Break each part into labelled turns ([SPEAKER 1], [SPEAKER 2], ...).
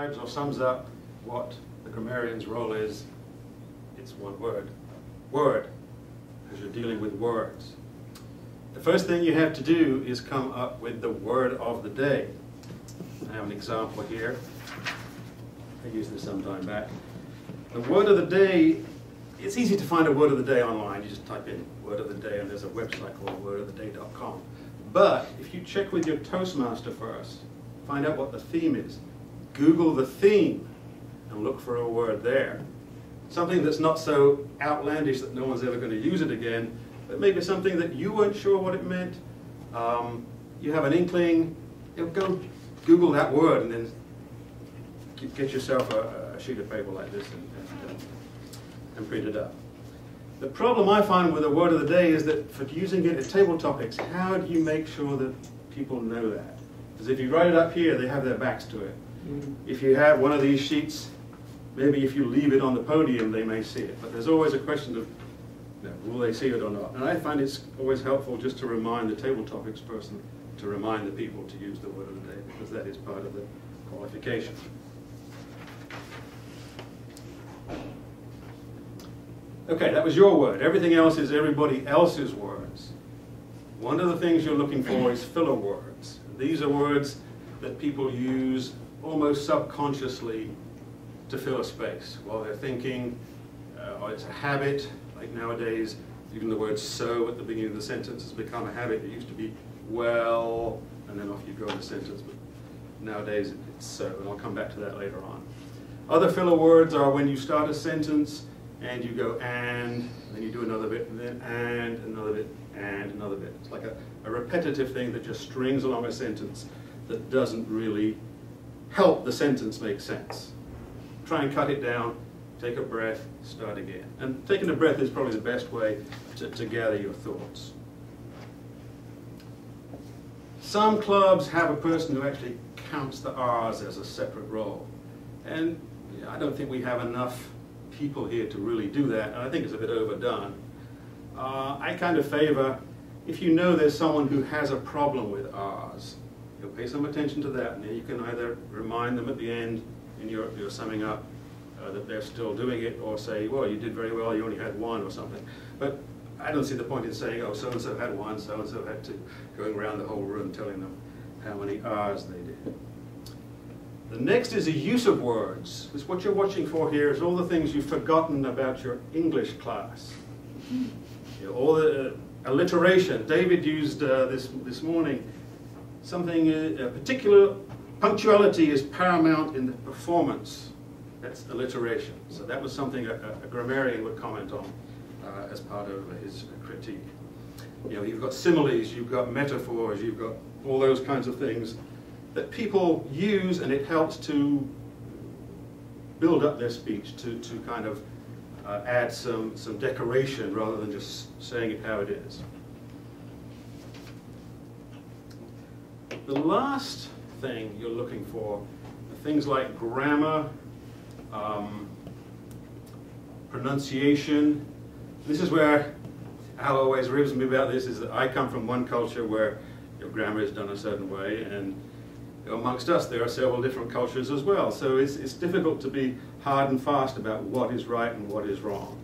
[SPEAKER 1] describes or sums up what the grammarian's role is. It's one word. Word, because you're dealing with words. The first thing you have to do is come up with the word of the day. I have an example here. I used this some time back. The word of the day, it's easy to find a word of the day online. You just type in word of the day and there's a website called wordoftheday.com. But if you check with your Toastmaster first, find out what the theme is. Google the theme and look for a word there. Something that's not so outlandish that no one's ever going to use it again, but maybe something that you weren't sure what it meant. You have an inkling, go Google that word and then get yourself a sheet of paper like this and print it up. The problem I find with the word of the day is that for using it at table topics, how do you make sure that people know that? Because if you write it up here, they have their backs to it. If you have one of these sheets, maybe if you leave it on the podium, they may see it. But there's always a question of, will they see it or not? And I find it's always helpful just to remind the table topics person to remind the people to use the word of the day, because that is part of the qualification. Okay, that was your word. Everything else is everybody else's words. One of the things you're looking for is filler words. These are words that people use almost subconsciously to fill a space while they're thinking, or it's a habit. Like nowadays, even the word so at the beginning of the sentence has become a habit. It used to be well, and then off you go in the sentence, but nowadays it's so, and I'll come back to that later on. Other filler words are when you start a sentence and you go and then you do another bit, and then and another bit, and another bit. It's like a repetitive thing that just strings along a sentence that doesn't really help the sentence make sense. Try and cut it down, take a breath, start again. And taking a breath is probably the best way to gather your thoughts. Some clubs have a person who actually counts the R's as a separate role. And I don't think we have enough people here to really do that, and I think it's a bit overdone. I kind of favor, if you know there's someone who has a problem with R's, you'll pay some attention to that, and then you can either remind them at the end in your summing up that they're still doing it, or say, well, you did very well, you only had one or something. But I don't see the point in saying, oh, so-and-so had one, so-and-so had two, going around the whole room telling them how many R's they did. The next is the use of words. It's what you're watching for here is all the things you've forgotten about your English class. You know, all the alliteration. David used this morning something, particular punctuality is paramount in the performance. That's alliteration. So that was something a grammarian would comment on as part of his critique. You know, you've got similes, you've got metaphors, you've got all those kinds of things that people use, and it helps to build up their speech, to kind of add some decoration rather than just saying it how it is. The last thing you're looking for are things like grammar, pronunciation. This is where Al always ribs me about this, is that I come from one culture where your grammar is done a certain way, and amongst us there are several different cultures as well. So it's difficult to be hard and fast about what is right and what is wrong.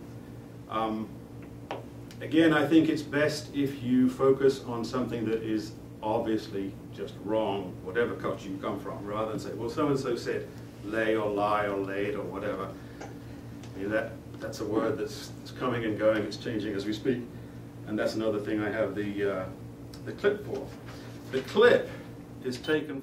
[SPEAKER 1] Again, I think it's best if you focus on something that is obviously just wrong, whatever culture you come from, rather than say, well, so-and-so said lay or lie or laid or whatever. I mean, that's a word that's coming and going, it's changing as we speak, and that's another thing I have the clip for. The clip is taken from